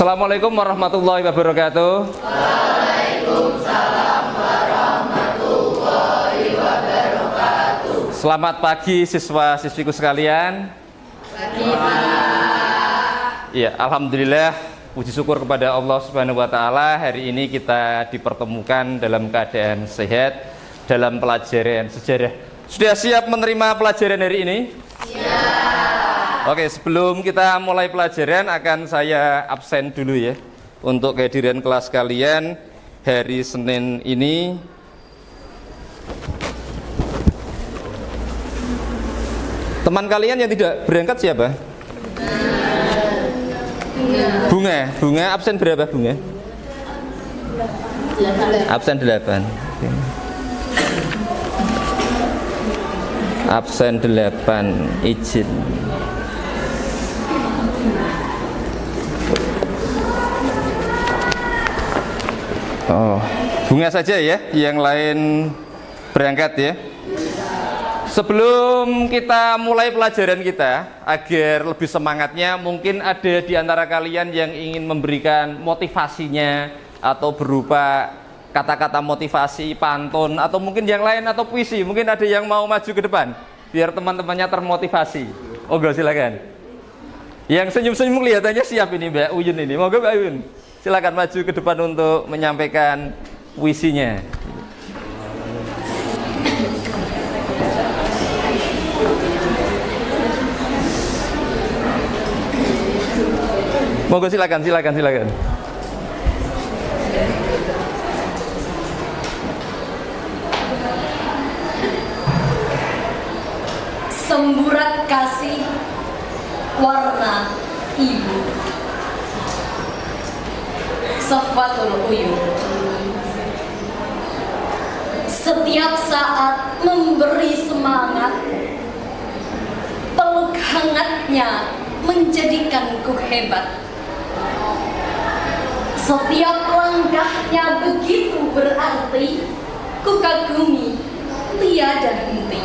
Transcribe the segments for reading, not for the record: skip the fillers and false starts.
Assalamualaikum warahmatullahi wabarakatuh. Waalaikumsalam warahmatullahi wabarakatuh. Selamat pagi siswa-siswiku sekalian. Pagi, Pak. Ya, alhamdulillah, puji syukur kepada Allah Subhanahu wa taala, hari ini kita dipertemukan dalam keadaan sehat dalam pelajaran sejarah. Sudah siap menerima pelajaran hari ini? Siap. Oke, sebelum kita mulai pelajaran akan saya absen dulu ya untuk kehadiran kelas kalian hari Senin ini. Teman kalian yang tidak berangkat siapa? Bunga absen berapa Bunga? 8. Absen 8. Oke. Absen 8, izin. Oh, Bunga saja ya, yang lain berangkat ya. Sebelum kita mulai pelajaran kita, agar lebih semangatnya, mungkin ada di antara kalian yang ingin memberikan motivasinya atau berupa kata-kata motivasi, pantun, atau mungkin yang lain, atau puisi. Mungkin ada yang mau maju ke depan biar teman-temannya termotivasi. Monggo silakan. Yang senyum-senyum kelihatannya siap ini Mbak Uyun ini. Monggo Mbak Uyun, silakan maju ke depan untuk menyampaikan puisinya. Monggo silakan. Semburat kasih warna ibu, Safatul Uyun. Setiap saat memberi semangat, peluk hangatnya menjadikanku hebat. Setiap langkahnya begitu berarti, ku kagumi tiada henti.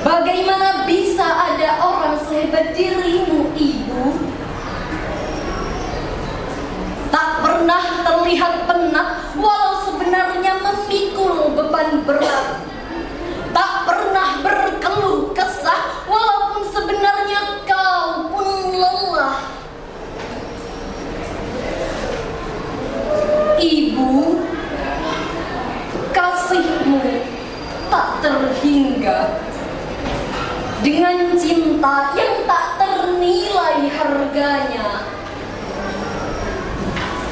Bagaimana bisa ada orang sehebat dirimu, Ibu? Tak pernah terlihat penat, walau sebenarnya memikul beban berat. Tak pernah berkeluh kesah, walaupun sebenarnya kau pun lelah. Ibu, kasihmu tak terhingga. Dengan cinta yang tak ternilai harganya.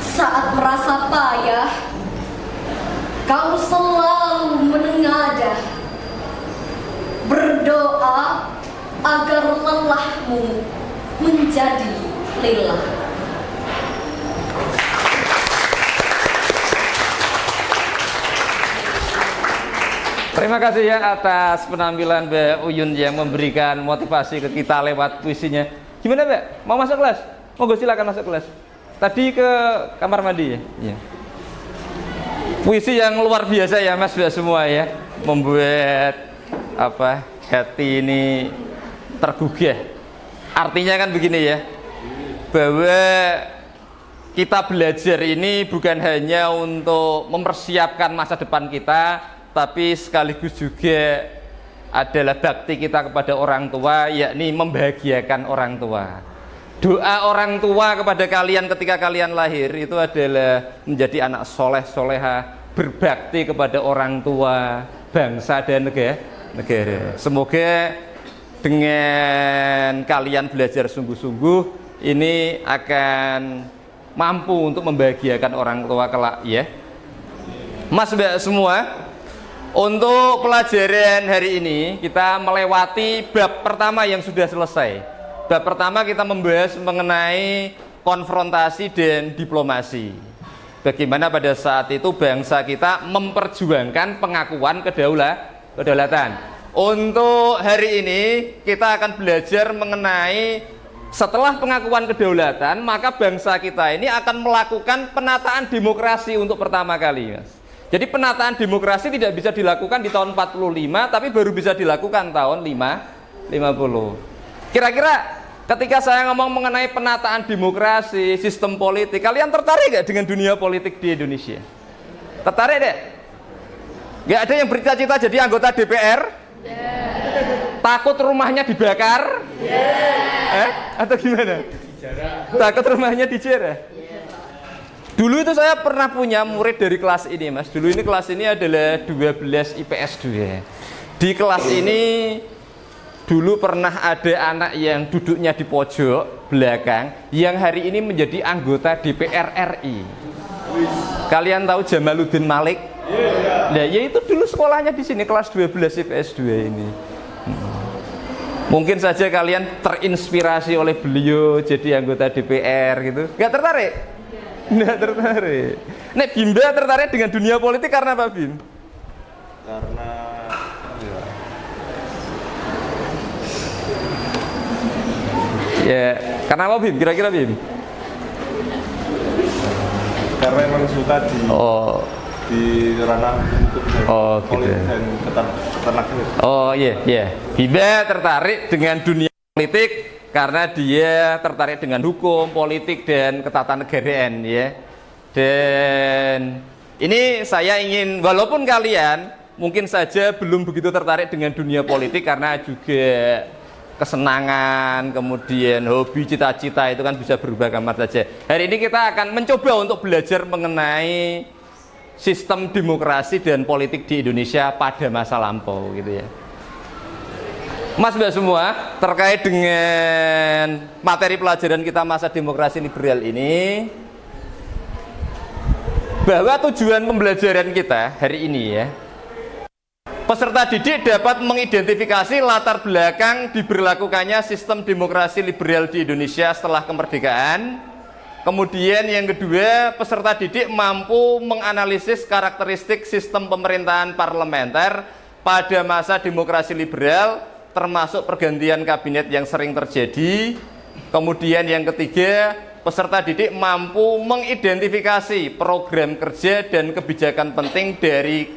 Saat merasa payah, kau selalu menengadah, berdoa agar lelahmu menjadi lelah. Terima kasih ya atas penampilan Mbak Uyun yang memberikan motivasi ke kita lewat puisinya. Gimana Mbak? Mau masuk kelas? Monggo silakan masuk kelas. Tadi ke kamar mandi ya? Iya. Puisi yang luar biasa ya Mas Mbak semua ya. Membuat hati ini tergugah. Artinya kan begini ya, bahwa kita belajar ini bukan hanya untuk mempersiapkan masa depan kita, tapi sekaligus juga adalah bakti kita kepada orang tua, yakni membahagiakan orang tua. Doa orang tua kepada kalian ketika kalian lahir itu adalah menjadi anak soleh soleha, berbakti kepada orang tua, bangsa dan negara. Semoga dengan kalian belajar sungguh-sungguh ini akan mampu untuk membahagiakan orang tua kelak ya. Mas Mbak semua, untuk pelajaran hari ini kita melewati bab pertama yang sudah selesai. Bab pertama kita membahas mengenai konfrontasi dan diplomasi. Bagaimana pada saat itu bangsa kita memperjuangkan pengakuan kedaulatan. Untuk hari ini kita akan belajar mengenai setelah pengakuan kedaulatan, maka bangsa kita ini akan melakukan penataan demokrasi untuk pertama kali, Mas. Jadi penataan demokrasi tidak bisa dilakukan di tahun 45, tapi baru bisa dilakukan tahun 50. Kira-kira ketika saya ngomong mengenai penataan demokrasi, sistem politik, kalian tertarik gak dengan dunia politik di Indonesia? Tertarik deh? Gak ada yang bercita-cita jadi anggota DPR? Takut rumahnya dibakar? Atau gimana? Takut rumahnya dijarah? Dulu itu saya pernah punya murid dari kelas ini, Mas. Dulu ini kelas ini adalah 12 IPS 2. Di kelas ini dulu pernah ada anak yang duduknya di pojok belakang yang hari ini menjadi anggota DPR RI. Kalian tahu Jamaluddin Malik? Nah, ya itu dulu sekolahnya di sini kelas 12 IPS 2 ini. Mungkin saja kalian terinspirasi oleh beliau jadi anggota DPR gitu. Gak tertarik? Nggak tertarik. Nek Bimba tertarik dengan dunia politik karena apa, Bim? Karena ya, karena apa, Bim? Kira-kira, Bim? karena emang suka di ranah hukum dan politik gitu. dan keternakan. Oh iya, iya. Bimba tertarik dengan dunia politik karena dia tertarik dengan hukum, politik, dan ketatanegaraan, ya. Dan ini saya ingin, walaupun kalian mungkin saja belum begitu tertarik dengan dunia politik karena juga kesenangan, kemudian hobi, cita-cita itu kan bisa berubah kapan saja. Hari ini kita akan mencoba untuk belajar mengenai sistem demokrasi dan politik di Indonesia pada masa lampau, gitu ya. Mas Mbak semua, terkait dengan materi pelajaran kita masa demokrasi liberal ini, bahwa tujuan pembelajaran kita hari ini ya, peserta didik dapat mengidentifikasi latar belakang diberlakukannya sistem demokrasi liberal di Indonesia setelah kemerdekaan. Kemudian yang kedua, peserta didik mampu menganalisis karakteristik sistem pemerintahan parlementer pada masa demokrasi liberal, termasuk pergantian kabinet yang sering terjadi. Kemudian yang ketiga, peserta didik mampu mengidentifikasi program kerja dan kebijakan penting dari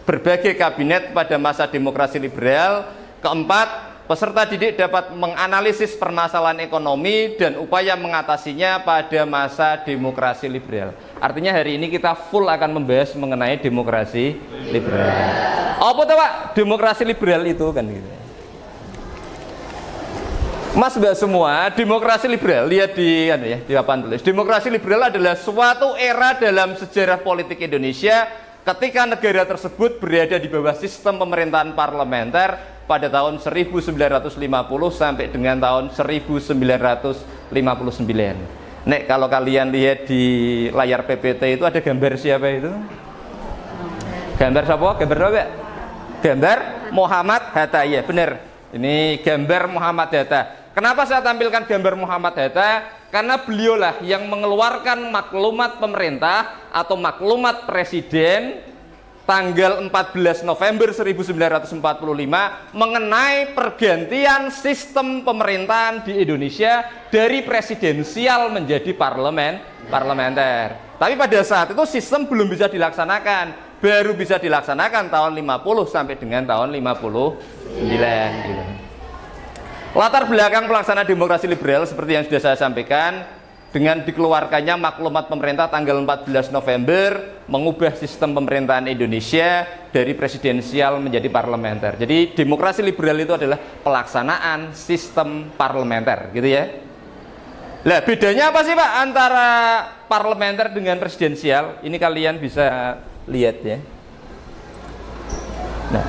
berbagai kabinet pada masa demokrasi liberal. Keempat, peserta didik dapat menganalisis permasalahan ekonomi dan upaya mengatasinya pada masa demokrasi liberal. Artinya hari ini kita full akan membahas mengenai demokrasi liberal. Apa tuh, Pak? Demokrasi liberal itu kan gitu. Mas Mbak semua, demokrasi liberal, lihat di papan tulis. Demokrasi liberal adalah suatu era dalam sejarah politik Indonesia ketika negara tersebut berada di bawah sistem pemerintahan parlementer pada tahun 1950 sampai dengan tahun 1959. Nek, kalau kalian lihat di layar PPT itu ada gambar siapa itu? Gambar siapa? Gambar apa? Gambar Muhammad Hatta, ya benar. Ini gambar Muhammad Hatta. Kenapa saya tampilkan gambar Muhammad Hatta? Karena beliaulah yang mengeluarkan maklumat pemerintah atau maklumat presiden tanggal 14 November 1945 mengenai pergantian sistem pemerintahan di Indonesia dari presidensial menjadi parlementer. Tapi pada saat itu sistem belum bisa dilaksanakan, baru bisa dilaksanakan tahun 50 sampai dengan tahun 59 gitu. Latar belakang pelaksanaan demokrasi liberal seperti yang sudah saya sampaikan, dengan dikeluarkannya maklumat pemerintah tanggal 14 November mengubah sistem pemerintahan Indonesia dari presidensial menjadi parlementer. Jadi demokrasi liberal itu adalah pelaksanaan sistem parlementer, gitu ya. Lah bedanya apa sih, Pak, antara parlementer dengan presidensial? Ini kalian bisa lihat ya. Nah,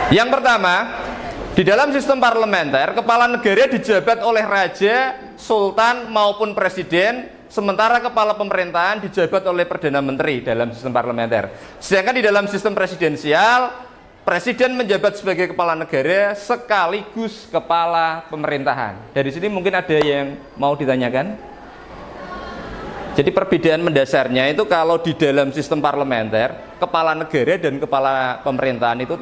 yang pertama, di dalam sistem parlementer, kepala negara dijabat oleh raja, sultan maupun presiden, sementara kepala pemerintahan dijabat oleh perdana menteri dalam sistem parlementer. Sedangkan di dalam sistem presidensial, presiden menjabat sebagai kepala negara sekaligus kepala pemerintahan. Dari sini mungkin ada yang mau ditanyakan? Jadi perbedaan mendasarnya itu kalau di dalam sistem parlementer, kepala negara dan kepala pemerintahan itu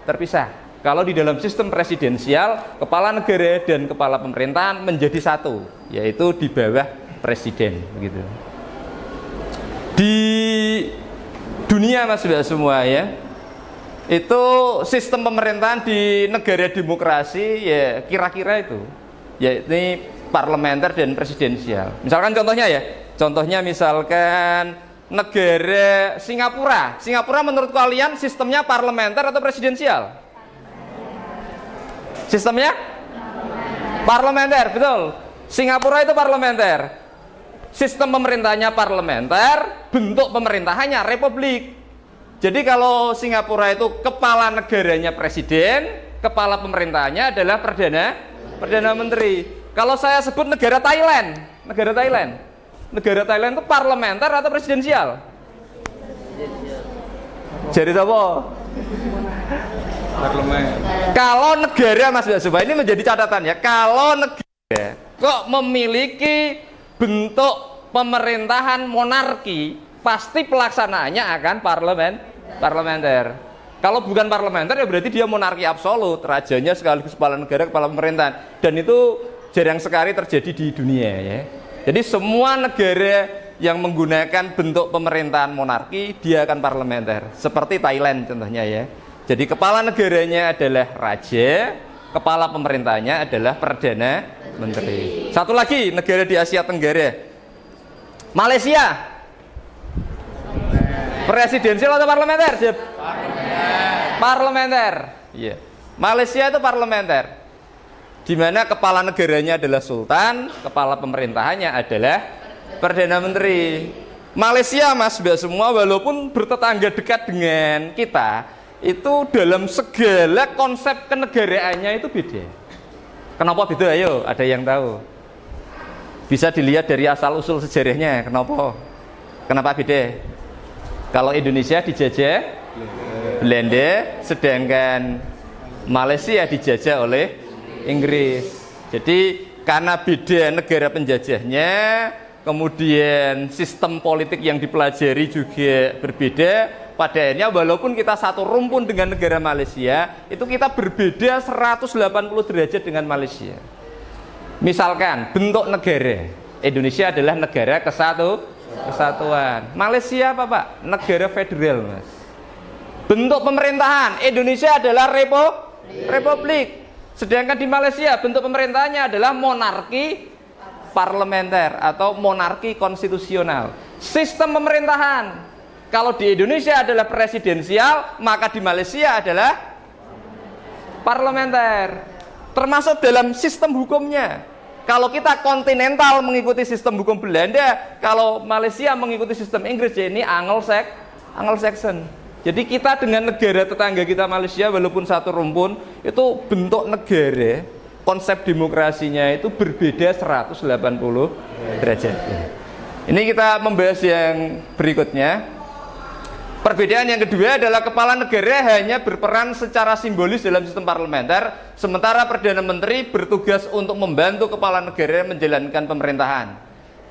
terpisah. Kalau di dalam sistem presidensial, kepala negara dan kepala pemerintahan menjadi satu, yaitu di bawah presiden, begitu. Di dunia, Mas Mbak semua ya, Itu sistem pemerintahan di negara demokrasi ya kira-kira itu. Ya ini parlementer dan presidensial. Misalkan contohnya ya. Contohnya misalkan negara Singapura. Singapura menurut kalian sistemnya parlementer atau presidensial? Sistemnya parlementer, betul. Singapura itu parlementer. Sistem pemerintahnya parlementer, bentuk pemerintahannya republik. Jadi kalau Singapura itu kepala negaranya presiden, kepala pemerintahannya adalah perdana menteri. Kalau saya sebut negara Thailand itu parlementer atau presidensial? Jadi apa? Parlemen. Kalau negara, Mas Basuba, ini menjadi catatan ya. Kalau negara kok memiliki bentuk pemerintahan monarki, pasti pelaksanaannya akan parlementer. Kalau bukan parlementer ya berarti dia monarki absolut, rajanya sekaligus kepala negara, kepala pemerintahan. Dan itu jarang sekali terjadi di dunia ya. Jadi semua negara yang menggunakan bentuk pemerintahan monarki dia akan parlementer. Seperti Thailand contohnya ya. Jadi kepala negaranya adalah raja, kepala pemerintahnya adalah perdana menteri. Satu lagi negara di Asia Tenggara, Malaysia. Presidensial atau parlementer? Parlementer. Iya. Malaysia itu parlementer. Di mana kepala negaranya adalah sultan, kepala pemerintahannya adalah perdana menteri. Malaysia, Mas, semua walaupun bertetangga dekat dengan kita, itu dalam segala konsep kenegaraannya itu beda. Kenapa beda? Ayo, ada yang tahu? Bisa dilihat dari asal usul sejarahnya. Kenapa beda? Kalau Indonesia dijajah Belanda, sedangkan Malaysia dijajah oleh Inggris. Jadi karena beda negara penjajahnya, kemudian sistem politik yang dipelajari juga berbeda. Pada akhirnya walaupun kita satu rumpun dengan negara Malaysia, itu kita berbeda 180 derajat dengan Malaysia. Misalkan bentuk negara, Indonesia adalah negara kesatuan. Malaysia apa Pak? Negara federal, Mas. Bentuk pemerintahan, Indonesia adalah republik. Sedangkan di Malaysia bentuk pemerintahannya adalah monarki parlementer atau monarki konstitusional. Sistem pemerintahan, kalau di Indonesia adalah presidensial, maka di Malaysia adalah parlementer. Termasuk dalam sistem hukumnya. Kalau kita kontinental mengikuti sistem hukum Belanda, kalau Malaysia mengikuti sistem Inggris, ya ini Anglo-Saxon. Jadi kita dengan negara tetangga kita Malaysia, walaupun satu rumpun, itu bentuk negara, konsep demokrasinya itu berbeda 180 derajat. Ini kita membahas yang berikutnya. Perbedaan yang kedua adalah kepala negara hanya berperan secara simbolis dalam sistem parlementer, sementara Perdana Menteri bertugas untuk membantu kepala negara menjalankan pemerintahan.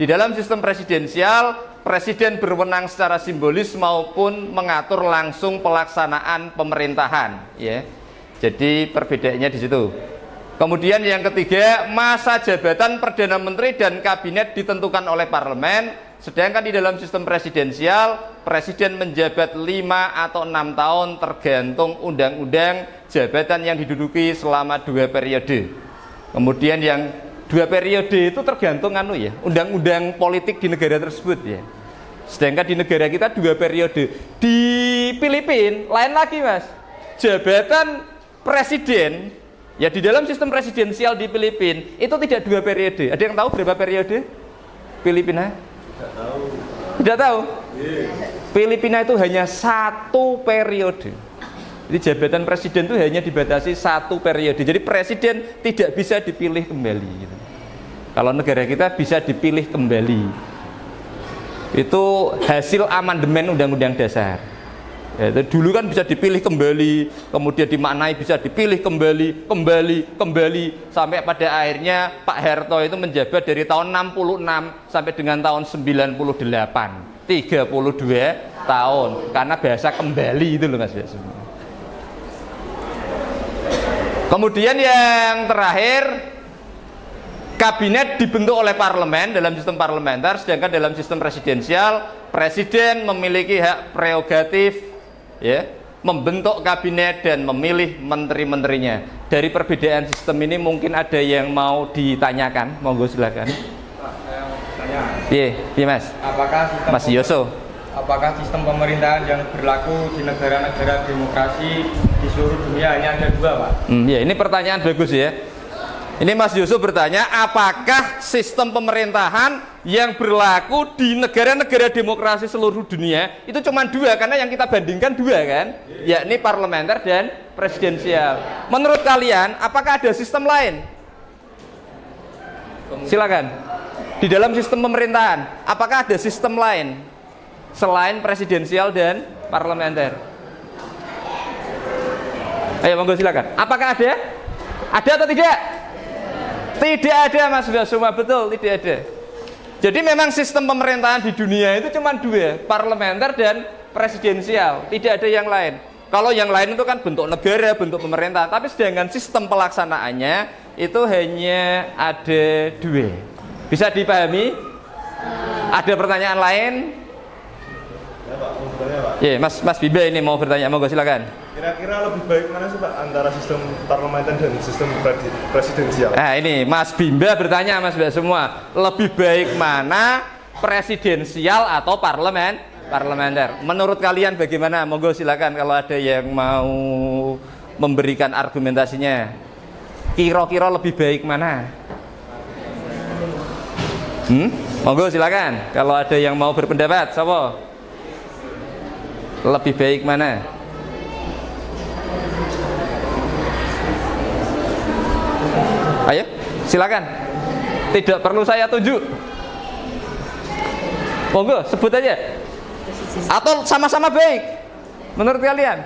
Di dalam sistem presidensial, presiden berwenang secara simbolis maupun mengatur langsung pelaksanaan pemerintahan. Ya. Jadi perbedaannya di situ. Kemudian yang ketiga, masa jabatan Perdana Menteri dan Kabinet ditentukan oleh parlemen, sedangkan di dalam sistem presidensial, presiden menjabat 5 atau 6 tahun tergantung undang-undang jabatan yang diduduki selama 2 periode. Kemudian yang 2 periode itu tergantung undang-undang politik di negara tersebut ya. Sedangkan di negara kita 2 periode. Di Filipina lain lagi, Mas. Jabatan presiden ya di dalam sistem presidensial di Filipina itu tidak 2 periode. Ada yang tahu berapa periode Filipina? Tidak tahu. Filipina itu hanya 1 periode. Jadi jabatan presiden itu hanya dibatasi 1 periode. Jadi presiden tidak bisa dipilih kembali gitu. Kalau negara kita bisa dipilih kembali. Itu hasil amandemen Undang-Undang Dasar. Ya, dulu kan bisa dipilih kembali, kemudian dimaknai bisa dipilih kembali sampai pada akhirnya Pak Harto itu menjabat dari tahun 66 sampai dengan tahun 98, 32 tahun karena bahasa kembali itu loh Mas. Kemudian yang terakhir, kabinet dibentuk oleh parlemen dalam sistem parlementer, sedangkan dalam sistem presidensial presiden memiliki hak prerogatif ya membentuk kabinet dan memilih menteri-menterinya. Dari perbedaan sistem ini mungkin ada yang mau ditanyakan, monggo silakan. Iya, Mas. Mas Yoso. Apakah sistem pemerintahan yang berlaku di negara-negara demokrasi di seluruh dunia hanya ada dua, Pak? Ya, ini pertanyaan bagus ya. Ini Mas Yusuf bertanya, apakah sistem pemerintahan yang berlaku di negara-negara demokrasi seluruh dunia itu cuma dua, karena yang kita bandingkan dua kan, yakni parlementer dan presidensial. Menurut kalian, apakah ada sistem lain? Silakan. Di dalam sistem pemerintahan, apakah ada sistem lain selain presidensial dan parlementer? Ayo monggo silakan. Apakah ada? Ada atau tidak? Tidak ada, Mas Basuma, betul, tidak ada. Jadi memang sistem pemerintahan di dunia itu cuma dua, parlementer dan presidensial, tidak ada yang lain. Kalau yang lain itu kan bentuk negara, bentuk pemerintah, tapi sedangkan sistem pelaksanaannya itu hanya ada dua. Bisa dipahami? Ada pertanyaan lain? Ya Pak, mau bertanya Pak. Ya, Mas Biba ini mau bertanya, monggo silakan. Kira-kira lebih baik mana sih Pak antara sistem parlementer dan sistem presidensial? Nah ini Mas Bimba bertanya, Mas Mbak semua, lebih baik mana presidensial atau parlementer? Menurut kalian bagaimana? Monggo silakan kalau ada yang mau memberikan argumentasinya. Kira-kira lebih baik mana? Monggo silakan kalau ada yang mau berpendapat. Siapa? Lebih baik mana? Ayo, silakan. Tidak perlu saya tunjuk. Monggo, sebut aja. Atau sama-sama baik. Menurut kalian?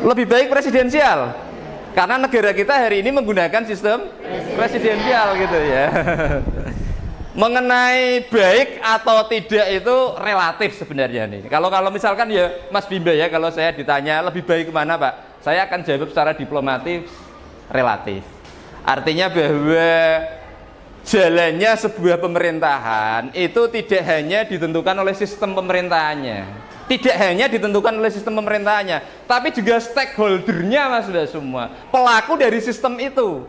Lebih baik presidensial. Karena negara kita hari ini menggunakan sistem presidensial gitu ya. Mengenai baik atau tidak itu relatif sebenarnya nih. Kalau misalkan ya Mas Bimba ya, kalau saya ditanya lebih baik kemana Pak, saya akan jawab secara diplomatis relatif. Artinya bahwa jalannya sebuah pemerintahan itu tidak hanya ditentukan oleh sistem pemerintahannya, tidak hanya ditentukan oleh sistem pemerintahannya, tapi juga stakeholdernya, Mas, sudah semua pelaku dari sistem itu.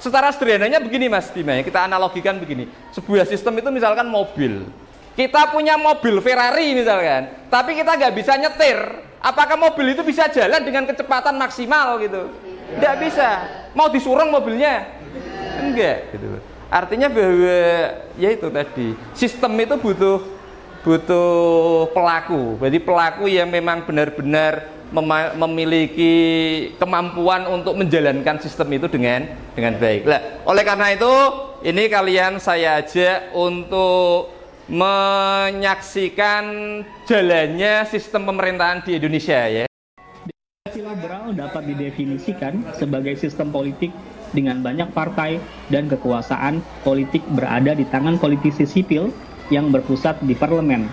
Secara sederhananya begini Mas Bima, kita analogikan begini, sebuah sistem itu misalkan mobil, kita punya mobil Ferrari misalkan, tapi kita nggak bisa nyetir, apakah mobil itu bisa jalan dengan kecepatan maksimal gitu? Nggak bisa. Mau disurung mobilnya? Enggak gitu. Artinya bahwa ya itu tadi, sistem itu butuh pelaku. Jadi pelaku yang memang benar-benar memiliki kemampuan untuk menjalankan sistem itu dengan baik. Nah, oleh karena itu ini kalian saya ajak untuk menyaksikan jalannya sistem pemerintahan di Indonesia ya. Demokrasi liberal dapat didefinisikan sebagai sistem politik dengan banyak partai dan kekuasaan politik berada di tangan politisi sipil yang berpusat di parlemen.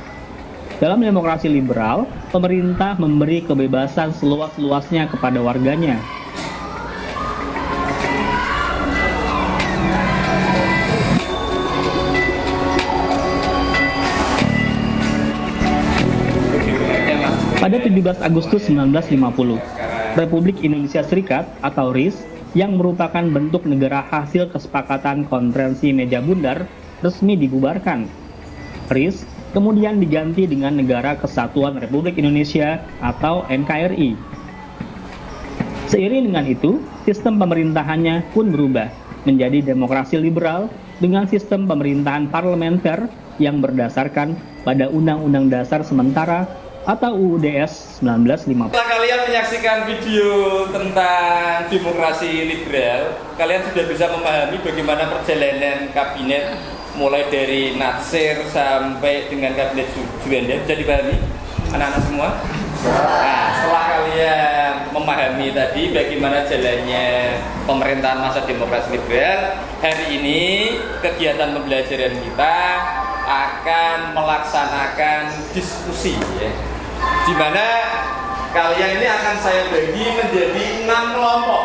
Dalam demokrasi liberal, pemerintah memberi kebebasan seluas-luasnya kepada warganya. Pada 17 Agustus 1950, Republik Indonesia Serikat atau RIS yang merupakan bentuk negara hasil kesepakatan konferensi meja bundar resmi dibubarkan. RIS kemudian diganti dengan Negara Kesatuan Republik Indonesia atau NKRI. Seiring dengan itu, sistem pemerintahannya pun berubah menjadi demokrasi liberal dengan sistem pemerintahan parlementer yang berdasarkan pada Undang-Undang Dasar Sementara atau UUDS 1950. Setelah kalian menyaksikan video tentang demokrasi liberal, kalian sudah bisa memahami bagaimana perjalanan kabinet mulai dari Natsir sampai dengan kabinet Juanda. Bisa dipahami anak-anak semua? Nah, setelah kalian memahami tadi bagaimana jalannya pemerintahan masa demokrasi liberal, hari ini kegiatan pembelajaran kita akan melaksanakan diskusi ya, di mana kalian ini akan saya bagi menjadi 6 kelompok.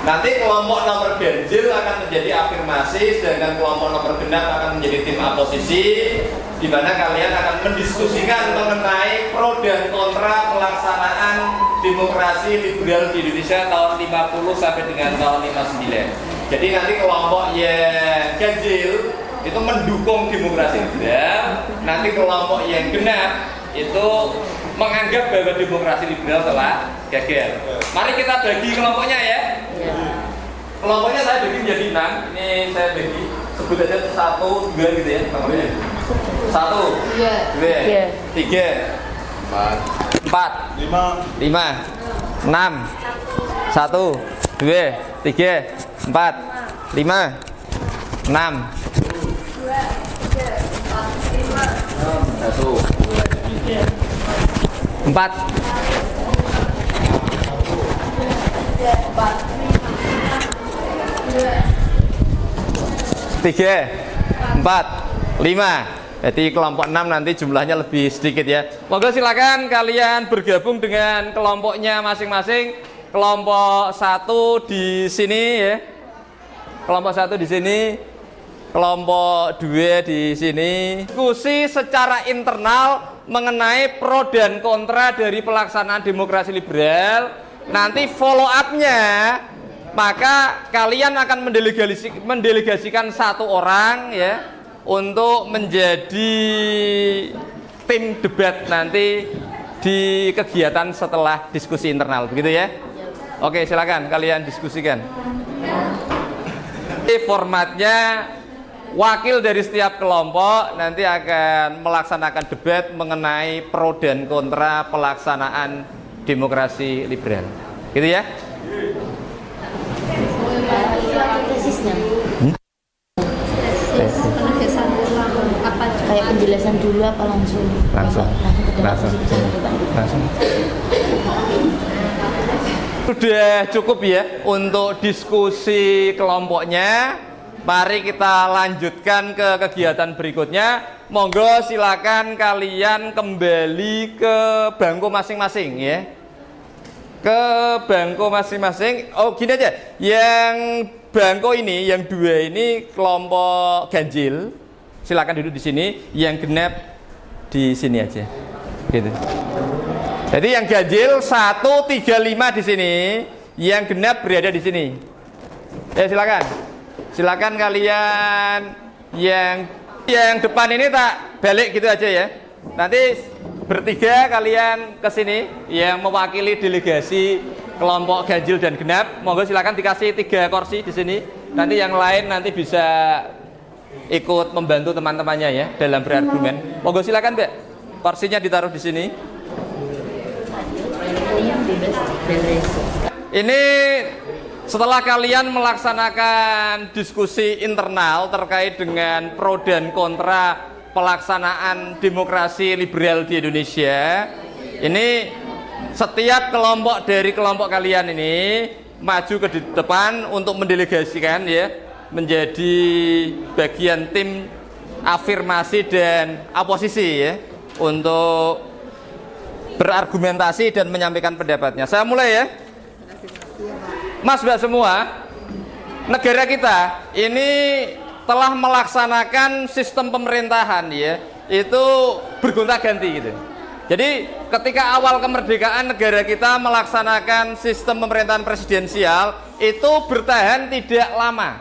Nanti kelompok nomor ganjil akan menjadi afirmasi, sedangkan kelompok nomor genap akan menjadi tim oposisi, di mana kalian akan mendiskusikan mengenai pro dan kontra pelaksanaan demokrasi liberal di Indonesia tahun 50 sampai dengan tahun 59. Jadi nanti kelompok yang ganjil itu mendukung demokrasi liberal, nanti kelompok yang genap itu menganggap bahwa demokrasi liberal telah gagal. Mari kita bagi kelompoknya ya. Kelompoknya saya bagi menjadi 6. Ini saya bagi, sebut aja 1, 2 gitu ya nomornya. 1, 2, 3, 4, 5, 6, 1, 2, 3, 4, 5, 6, 4, 3, 4, 5. Jadi kelompok 6 nanti jumlahnya lebih sedikit ya. Monggo silakan kalian bergabung dengan kelompoknya masing-masing. Kelompok 1 di sini ya. Kelompok 1 di sini. Kelompok 2 di sini. Diskusi secara internal mengenai pro dan kontra dari pelaksanaan demokrasi liberal. Nanti follow up-nya, maka kalian akan mendelegasikan 1 orang ya untuk menjadi tim debat nanti di kegiatan setelah diskusi internal, begitu ya? Oke, silakan kalian diskusikan. Formatnya wakil dari setiap kelompok nanti akan melaksanakan debat mengenai pro dan kontra pelaksanaan demokrasi liberal, gitu ya? Kayak penjelasan dulu apa langsung? Langsung. Sudah cukup ya untuk diskusi kelompoknya. Mari kita lanjutkan ke kegiatan berikutnya. Monggo silakan kalian kembali ke bangku masing-masing ya. Ke bangku masing-masing. Oh, gini aja. Yang bangku ini, yang 2 ini kelompok ganjil. Silakan duduk di sini, yang genap di sini aja. Gitu. Jadi yang ganjil 1, 3, 5 di sini, yang genap berada di sini. Ya silakan. Silakan kalian yang depan ini tak balik gitu aja ya. Nanti bertiga kalian ke sini yang mewakili delegasi kelompok ganjil dan genap. Monggo silakan dikasih 3 kursi di sini. Nanti yang lain nanti bisa ikut membantu teman-temannya ya dalam berargumen. Monggo silakan, Mbak. Kursinya ditaruh di sini. Ini setelah kalian melaksanakan diskusi internal terkait dengan pro dan kontra pelaksanaan demokrasi liberal di Indonesia, ini setiap kelompok dari kelompok kalian ini maju ke depan untuk mendelegasikan ya, menjadi bagian tim afirmasi dan oposisi ya, untuk berargumentasi dan menyampaikan pendapatnya. Saya mulai ya. Mas Mbak semua, negara kita ini telah melaksanakan sistem pemerintahan ya, itu bergonta-ganti gitu. Jadi ketika awal kemerdekaan negara kita melaksanakan sistem pemerintahan presidensial itu bertahan tidak lama.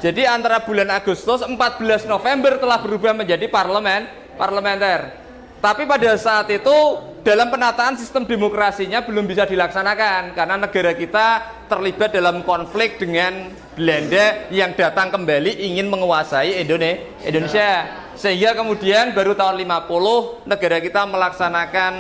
Jadi antara bulan Agustus 14 November telah berubah menjadi parlementer. Tapi pada saat itu dalam penataan sistem demokrasinya belum bisa dilaksanakan karena negara kita terlibat dalam konflik dengan Belanda yang datang kembali ingin menguasai Indonesia. Sehingga kemudian baru tahun 50 negara kita melaksanakan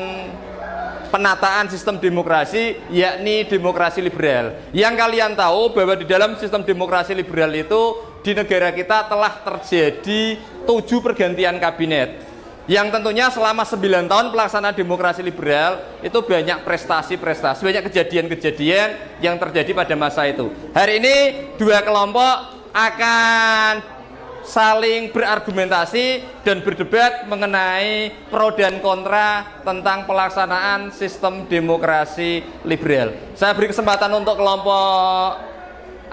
penataan sistem demokrasi, yakni demokrasi liberal. Yang kalian tahu bahwa di dalam sistem demokrasi liberal itu di negara kita telah terjadi 7 pergantian kabinet. Yang tentunya selama 9 tahun pelaksanaan demokrasi liberal itu banyak prestasi-prestasi, banyak kejadian-kejadian yang terjadi pada masa itu. Hari ini 2 kelompok akan saling berargumentasi dan berdebat mengenai pro dan kontra tentang pelaksanaan sistem demokrasi liberal. Saya beri kesempatan untuk kelompok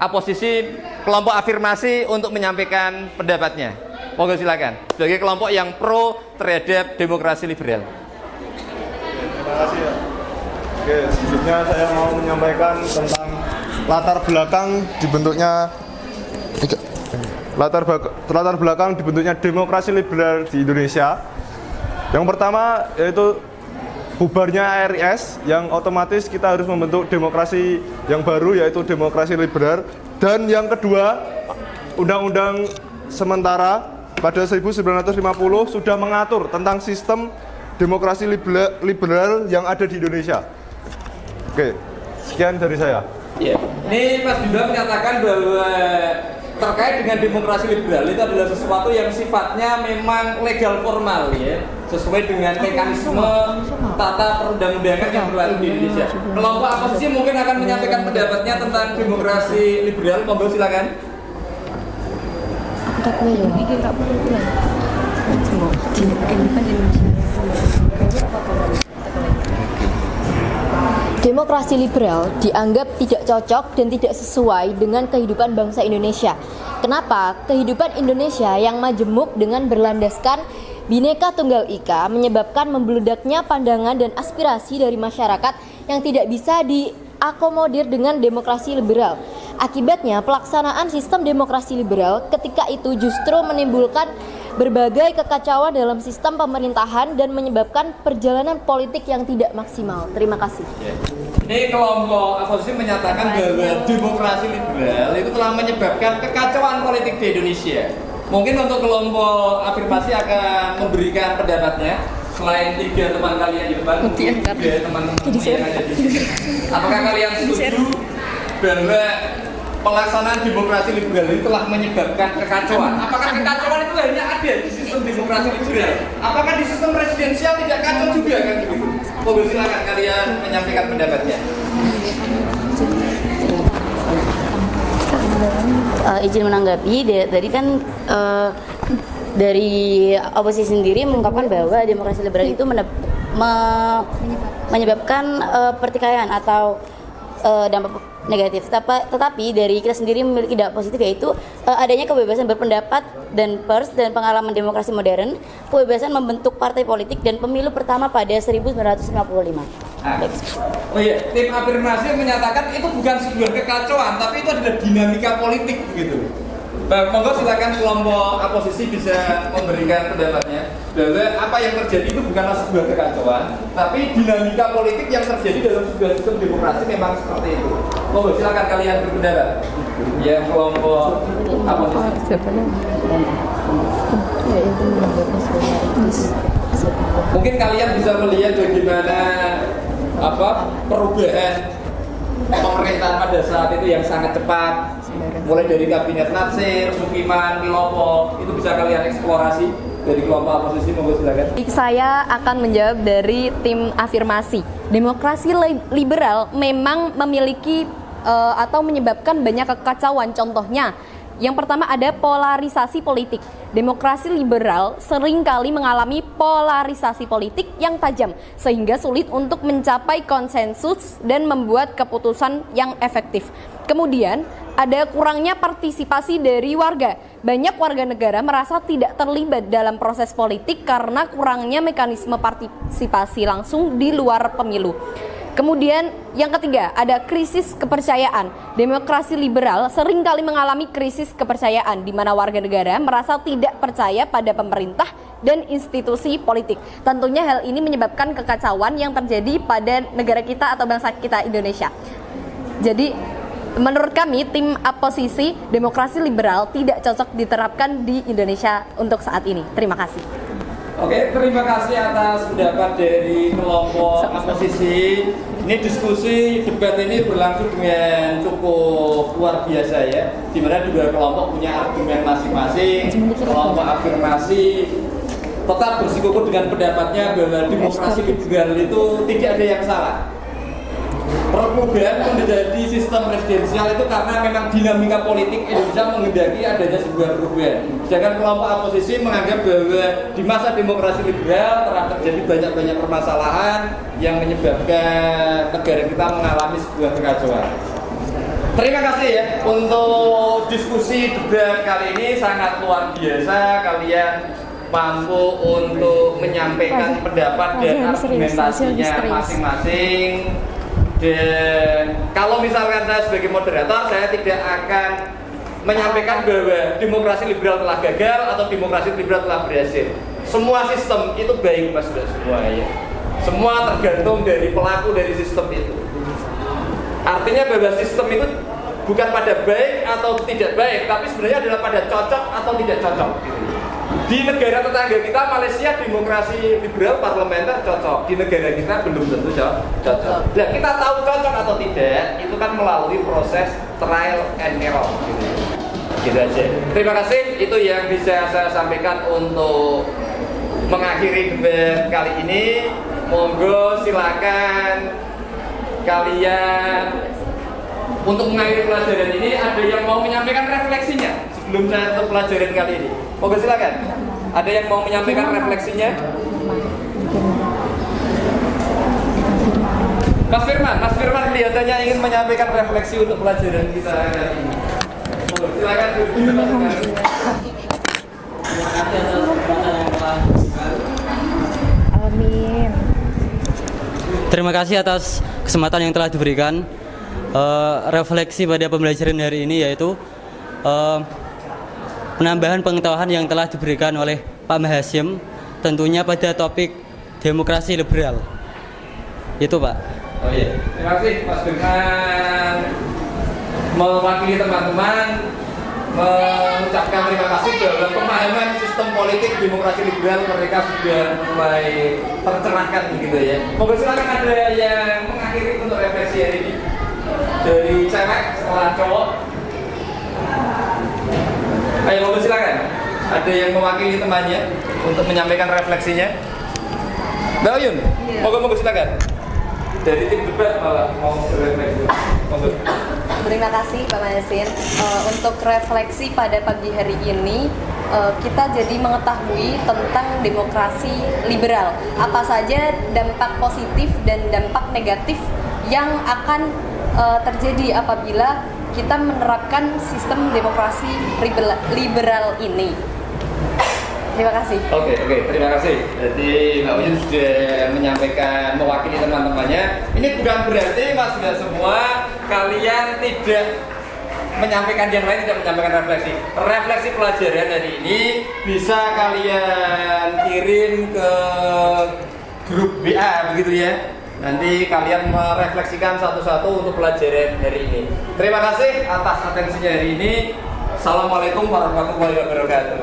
oposisi kelompok afirmasi untuk menyampaikan pendapatnya. Monggo silakan. Sebagai kelompok yang pro terhadap demokrasi liberal. Terima kasih ya. Oke, selanjutnya saya mau menyampaikan tentang latar belakang dibentuknya demokrasi liberal di Indonesia. Yang pertama yaitu bubarnya ARIS, yang otomatis kita harus membentuk demokrasi yang baru yaitu demokrasi liberal. Dan yang kedua, Undang-Undang sementara pada 1950 sudah mengatur tentang sistem demokrasi liberal yang ada di Indonesia. Oke, sekian dari saya. Ya. Ini Mas Bima menyatakan bahwa terkait dengan demokrasi liberal itu adalah sesuatu yang sifatnya memang legal formal ya, sesuai dengan mekanisme tata perundang-undangan yang berlaku di Indonesia. Kelompok oposisi mungkin akan menyampaikan pendapatnya tentang demokrasi liberal. Monggo silakan. Demokrasi liberal dianggap tidak cocok dan tidak sesuai dengan kehidupan bangsa Indonesia. Kenapa? Kehidupan Indonesia yang majemuk dengan berlandaskan Bhinneka Tunggal Ika menyebabkan membeludaknya pandangan dan aspirasi dari masyarakat yang tidak bisa diakomodir dengan demokrasi liberal. Akibatnya, pelaksanaan sistem demokrasi liberal ketika itu justru menimbulkan berbagai kekacauan dalam sistem pemerintahan dan menyebabkan perjalanan politik yang tidak maksimal. Terima kasih. Ini kelompok oposisi menyatakan bahwa demokrasi liberal itu telah menyebabkan kekacauan politik di Indonesia. Mungkin untuk kelompok afirmasi akan memberikan pendapatnya. Selain 3 teman kalian di depan, 3 teman-teman yang ada di sini. Apakah kalian setuju bahwa pelaksanaan demokrasi liberal itu telah menyebabkan kekacauan? Apakah kekacauan itu hanya ada di sistem demokrasi liberal? Apakah di sistem presidensial tidak kacau juga kan begitu? Monggo silakan kalian menyampaikan pendapatnya. Izin menanggapi, tadi kan dari oposisi sendiri mengungkapkan bahwa demokrasi liberal itu menyebabkan pertikaian atau dampak negatif. Tetapi dari kita sendiri memiliki dampak positif, yaitu adanya kebebasan berpendapat dan pers dan pengalaman demokrasi modern, kebebasan membentuk partai politik dan pemilu pertama pada 1955. Oh iya, tim afirmasi menyatakan itu bukan sebuah kekacauan, tapi itu adalah dinamika politik gitu. Monggo silakan kelompok oposisi bisa memberikan pendapatnya bahwa apa yang terjadi itu bukanlah sebuah kekacauan, tapi dinamika politik yang terjadi dalam sebuah sistem demokrasi memang seperti itu. Monggo silakan kalian berpendapat. Ya, kelompok oposisi. Mungkin kalian bisa melihat bagaimana perubahan pemerintahan pada saat itu yang sangat cepat, mulai dari kabinet Natsir, Sukiman, Wilopo, itu bisa kalian eksplorasi dari kelompok oposisi. Monggo silakan. Saya akan menjawab dari tim afirmasi. Demokrasi liberal memang memiliki atau menyebabkan banyak kekacauan. Contohnya, yang pertama ada polarisasi politik. Demokrasi liberal seringkali mengalami polarisasi politik yang tajam sehingga sulit untuk mencapai konsensus dan membuat keputusan yang efektif. Kemudian ada kurangnya partisipasi dari warga. Banyak warga negara merasa tidak terlibat dalam proses politik karena kurangnya mekanisme partisipasi langsung di luar pemilu. Kemudian yang ketiga ada krisis kepercayaan. Demokrasi liberal seringkali mengalami krisis kepercayaan di mana warga negara merasa tidak percaya pada pemerintah dan institusi politik. Tentunya hal ini menyebabkan kekacauan yang terjadi pada negara kita atau bangsa kita Indonesia. Jadi menurut kami tim oposisi, demokrasi liberal tidak cocok diterapkan di Indonesia untuk saat ini. Terima kasih. Oke, terima kasih atas pendapat dari kelompok oposisi. Ini diskusi, debat ini berlangsung dengan cukup luar biasa ya, di mana dua kelompok punya argumen masing-masing. Kelompok afirmasi tetap bersikukuh dengan pendapatnya bahwa demokrasi liberal itu tidak ada yang salah. Perubahan menjadi sistem presidensial itu karena memang dinamika politik Indonesia menghendaki adanya sebuah perubahan. Sedangkan kelompok oposisi menganggap bahwa di masa demokrasi liberal telah terjadi banyak permasalahan yang menyebabkan negara kita mengalami sebuah kekacauan. Terima kasih ya untuk diskusi debat kali ini sangat luar biasa. Kalian mampu untuk menyampaikan pendapat dan argumentasinya masing-masing. Dan kalau misalkan saya sebagai moderator, saya tidak akan menyampaikan bahwa demokrasi liberal telah gagal atau demokrasi liberal telah berhasil. Semua sistem itu baik, Mas, sudah semua ya. Semua tergantung dari pelaku dari sistem itu. Artinya bahwa sistem itu bukan pada baik atau tidak baik, tapi sebenarnya adalah pada cocok atau tidak cocok. Di negara tetangga kita, Malaysia, demokrasi liberal parlementer cocok. Di negara kita belum tentu cocok. Nah, kita tahu cocok atau tidak, itu kan melalui proses trial and error. Gitu aja. Terima kasih, itu yang bisa saya sampaikan untuk mengakhiri debat kali ini. Monggo silakan kalian untuk mengakhiri pelajaran ini, ada yang mau menyampaikan refleksinya sebelum saya tutup pelajaran kali ini. Monggo silakan. Ada yang mau menyampaikan refleksinya? Mas Firman kelihatannya ingin menyampaikan refleksi untuk pelajaran kita kali ini. Monggo silakan. Amin. Terima kasih atas kesempatan yang telah diberikan. Refleksi pada pembelajaran hari ini yaitu penambahan pengetahuan yang telah diberikan oleh Pak Mahasyim, tentunya pada topik demokrasi liberal. Itu, Pak. Oh iya, terima kasih Mas Firman mewakili teman-teman mengucapkan terima kasih bahwa pemahaman sistem politik demokrasi liberal mereka sudah mulai tercerahkan begitu ya. Monggo silakan ada yang mengakhiri untuk refleksi hari ini dari cewek setelah cowok. Ayo monggo silakan. Ada yang mewakili temannya untuk menyampaikan refleksinya. Mbak Uyun, monggo silakan. Dari tim debat malah mau berefleksi. Monggo. Terima kasih Pak Mahasin. Untuk refleksi pada pagi hari ini, kita jadi mengetahui tentang demokrasi liberal. Apa saja dampak positif dan dampak negatif yang akan terjadi apabila kita menerapkan sistem demokrasi liberal ini. Terima kasih. Oke, terima kasih. Jadi Mbak Uyun sudah menyampaikan mewakili teman-temannya. Ini bukan berarti Mas sudah semua kalian tidak menyampaikan yang lain, tidak menyampaikan refleksi. Refleksi pelajaran hari ini bisa kalian kirim ke grup WA begitu ya. Nanti kalian merefleksikan satu-satu untuk pelajaran hari ini. Terima kasih atas atensinya hari ini. Assalamualaikum warahmatullahi wabarakatuh.